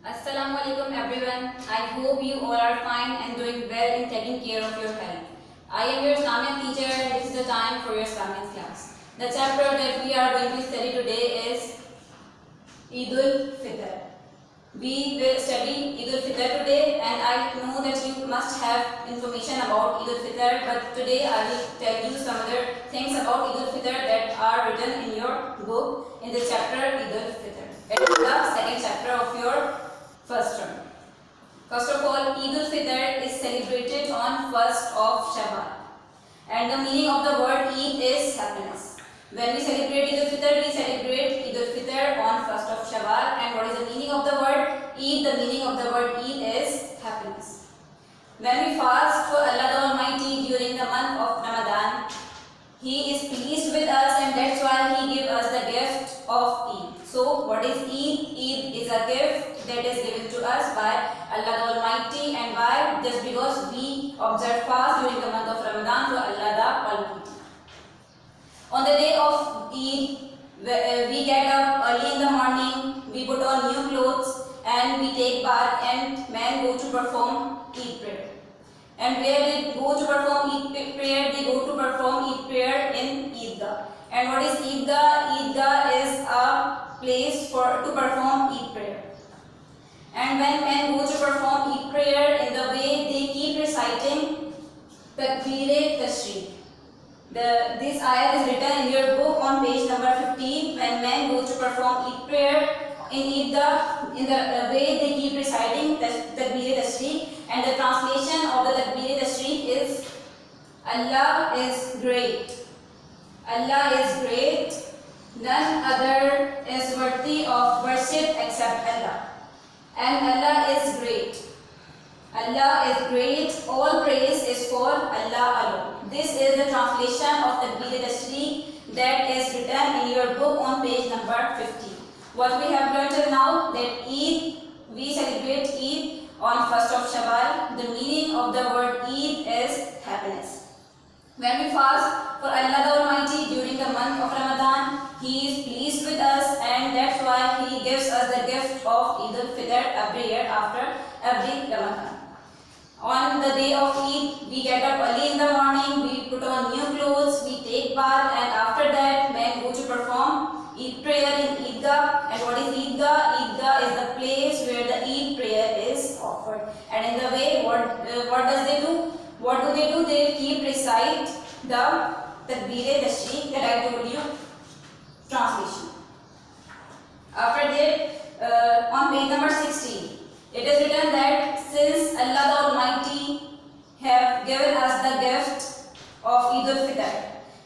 Assalamu alaikum everyone. I hope you all are fine and doing well in taking care of your health. I am your Islamic teacher and this is the time for your Islamic class. The chapter that we are going to study today is Eid-ul Fitr. We will study Eid-ul Fitr today and I know that you must have information about Eid-ul Fitr, but today I will tell you some other things about Eid-ul Fitr that are written in your book in the chapter Eid-ul Fitr. It is the second chapter of your first term. First of all, Eid-ul Fitr is celebrated on 1st of Shawwal. And the meaning of the word Eid is happiness. When we celebrate Eid-ul Fitr, we celebrate Eid-ul Fitr on 1st of Shawwal. And what is the meaning of the word Eid? The meaning of the word Eid is happiness. When we fast for Allah the Almighty during the month of Ramadan, He is pleased with us and that's why He gives us the gift of Eid. So what is Eid? Eid is a gift that is given to us by Allah the Almighty, and why? Just because we observe fast during the month of Ramadan for Allah the Almighty. On the day of Eid, we get up early in the morning, we put on new clothes and we take bath, and men go to perform Eid prayer. And where they go to perform Eid prayer? They go to perform Eid prayer in Eidgah. And what is Eidgah? Eidgah is a place to perform Eid prayer. And when men go to perform Eid prayer, in the way they keep reciting Takbir-e-Tashriq. This ayah is written in your book on page number 15. When men go to perform Eid prayer in Eidgah, in the way they keep reciting Takbir-e-Tashriq, and the translation of the Takbir-e-Tashriq is Allah is great. Allah is great. None other is worthy of worship except Allah. And Allah is great. Allah is great. All praise is for Allah alone. This is the translation of Takbir-e-Tashriq that is written in your book on page number 50. What we have learned till now, that Eid, we celebrate Eid on 1st of Shawwal. The meaning of the word Eid is happiness. When we fast for Allah the Almighty during the month of Ramadan, He is pleased with us and that's why He gives us the gift of Eid-ul Fitr every year after every Ramadan. On the day of Eid, we get up early in the morning, we put on new clothes, we take bath, and after that men go to perform Eid prayer in Eidgah. And what is Eidgah? Eidgah is the place where the Eid prayer is offered. And in the way, what does they do? What do? They keep recite the Takbir-e-Tashriq that I told you. Translation. After that, on page number 16, it is written that since Allah the Almighty have given us the gift of Eid-ul Fitr,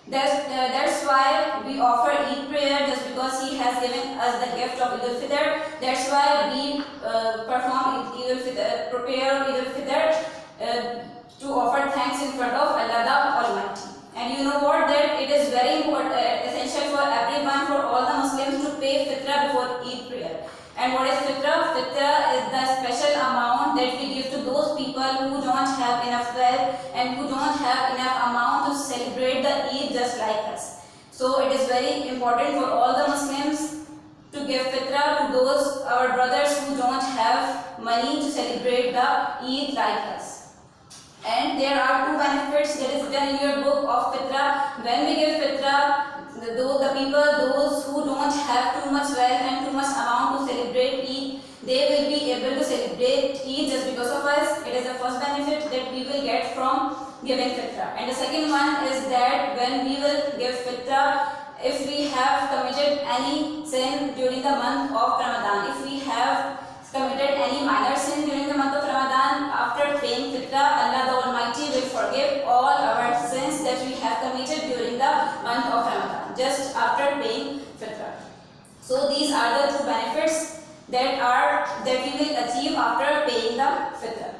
that's why we offer Eid prayer, just because He has given us the gift of Eid-ul Fitr. That's why we perform Eid-ul Fitr, prepare Eid-ul Fitr to offer thanks in front of Allah the Almighty. And you know what? That it is very important, essential for everyone, for all the Muslims to pay Fitrah before Eid prayer. And what is Fitrah? Fitrah is the special amount that we give to those people who don't have enough wealth and who don't have enough amount to celebrate the Eid just like us. So it is very important for all the Muslims to give Fitrah to those our brothers who don't have money to celebrate the Eid like us. And there are two benefits that is written in your book of Fitrah. When we give Fitrah, the people, those who don't have too much wealth and too much amount to celebrate Eid, they will be able to celebrate Eid just because of us. It is the first benefit that we will get from giving Fitrah. And the second one is that when we will give Fitrah, if we have committed any sin during the month of Ramadan, if we have committed any minor sin during the month of Ramadan, after paying Fitrah, Allah the Almighty will forgive all our sins that we have committed during the month of Ramadan, just after paying Fitrah. So these are the two benefits that we will achieve after paying the Fitrah.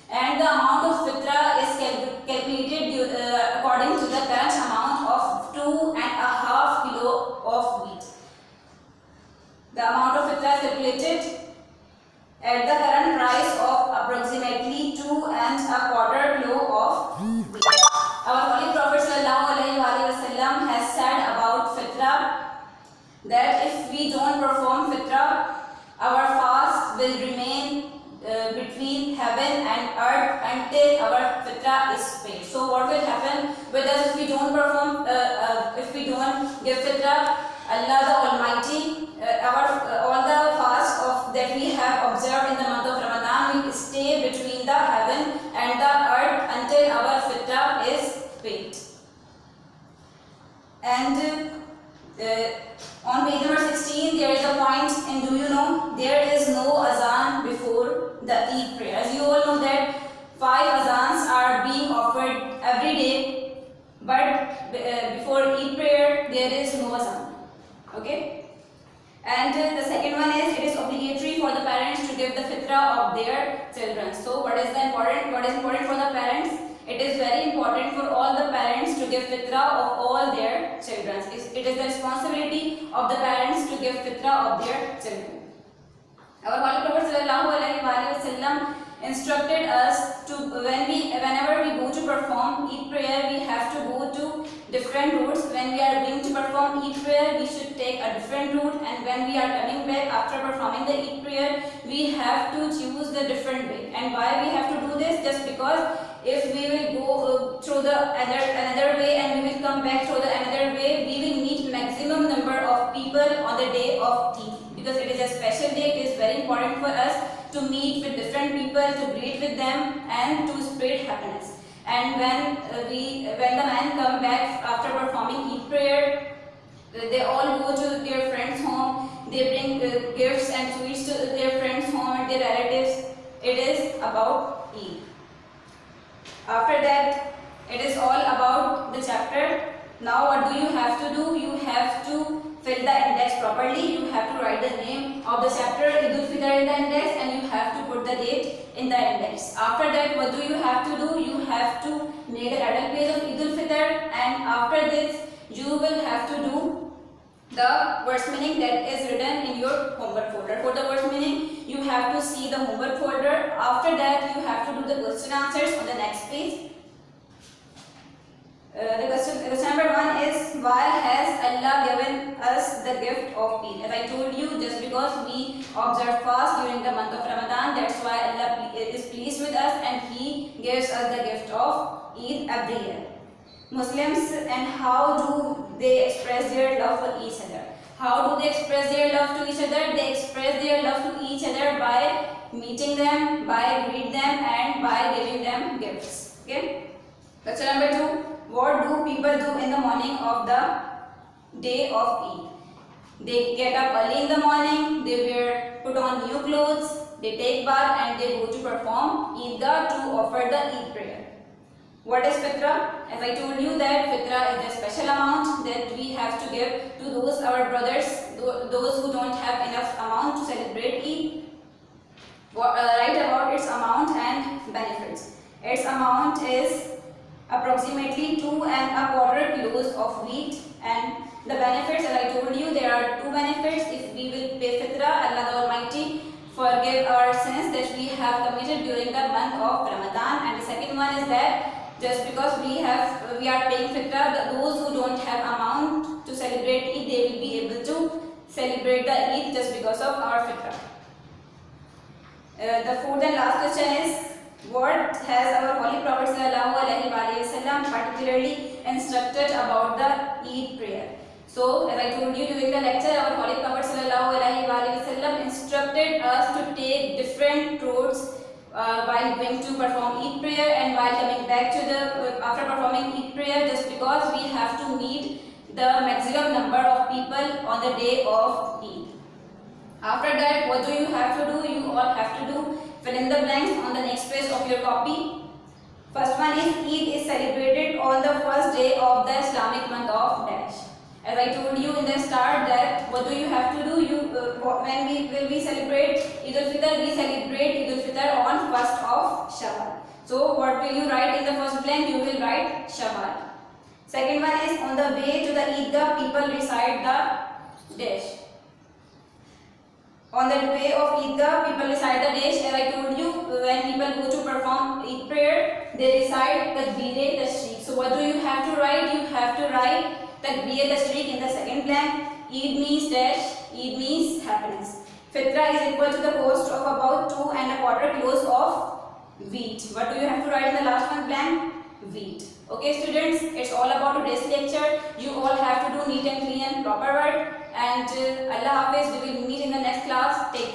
And the amount of Fitrah is calculated according to the current amount of 2.5 kilo of wheat. The amount of Fitrah is calculated at the current price of approximately 2.25 kilo of wheat. Our Holy Prophet ﷺ has said about Fitrah that if we don't perform Fitrah, our fast will remain there is no azan before the Eid prayer. As you all know that 5 azans are being offered every day, but before Eid prayer there is no azan. Okay. And the second one is, it is obligatory for the parents to give the fitrah of their children. So what is important for the parents? It is very important for all the parents to give fitrah of all their children. It is the responsibility of the parents to give fitrah of their children. Our Holy Prophet ﷺ instructed us to, whenever we go to perform Eid prayer, we have to go to different routes. When we are going to perform Eid prayer, we should take a different route, and when we are coming back after performing the Eid prayer, we have to choose the different way. And why we have to do this? Just because if we will go through the another way and we will come back through the another way, we will meet maximum number of people on the day of Eid. Because it is a special day, it is very important for us to meet with different people, to greet with them, and to spread happiness. And when the men come back after performing Eid prayer, they all go to their friends' home. They bring gifts and sweets to their friends' home and their relatives. It is about Eid. After that, it is all about the chapter. Now what do you have to do? You have to fill the index properly. You have to write the name of the chapter Eid-ul-Fitr in the index, and you have to put the date in the index. After that, what do you have to do? You have to make a title page of Eid-ul-Fitr, and after this, you will have to do the verse meaning that is written in your homework folder. For the verse meaning, you have to see the homework folder. After that, you have to do the question answers on the next page. The question number 1 is, why has Allah given us the gift of Eid? As I told you, just because we observe fast during the month of Ramadan, that's why Allah is pleased with us and He gives us the gift of Eid every year. Muslims, and how do they express their love for each other? How do they express their love to each other? They express their love to each other by meeting them, by greeting them, and by giving them gifts. Okay. Question number 2. What do people do in the morning of the day of Eid? They get up early in the morning, they put on new clothes, they take bath, and they go to perform Eidgah to offer the Eid prayer. What is fitrah? As I told you that fitrah is a special amount that we have to give to those our brothers, those who don't have enough amount to celebrate Eid. Write about its amount and benefits. Its amount is approximately 2¼ kilos of wheat, and the benefits, as I told you, there are 2 benefits. If we will pay fitrah, Allah the Almighty forgive our sins that we have committed during the month of Ramadan. And the second one is that just because we are paying fitrah, those who don't have amount to celebrate Eid, they will be able to celebrate the Eid just because of our fitrah. The fourth and last question is, what has our Holy Prophet ﷺ particularly instructed about the Eid prayer? So, as I told you during the lecture, our Holy Prophet ﷺ instructed us to take different roads while going to perform Eid prayer and while coming back to after performing Eid prayer, just because we have to meet the maximum number of people on the day of Eid. After that, what do you have to do? You all have to do fill in the blanks on the next page of your copy. First one is, Eid is celebrated on the first day of the Islamic month of dash. As I told you in the start that what do you have to do? When we celebrate Eid-ul-Fitr, we celebrate Eid-ul-Fitr on 1st of Shawwal. So what will you write in the first blank? You will write Shawwal. Second one is, on the way to the Eidgah, people recite the dash. On the way of Eidgah, people recite the dash. As I told you, when people go to perform Eid prayer, they recite Takbir Tashriq. So what do you have to write? You have to write Takbir Tashriq in the second blank. Eid means dash, Eid means happiness. Fitrah is equal to the cost of about 2¼ kilos of wheat. What do you have to write in the last one blank? Wheat. Okay students, it's all about today's lecture. You all have to do neat and clean and proper work. And Allah Hafiz, we will meet in the next class. Take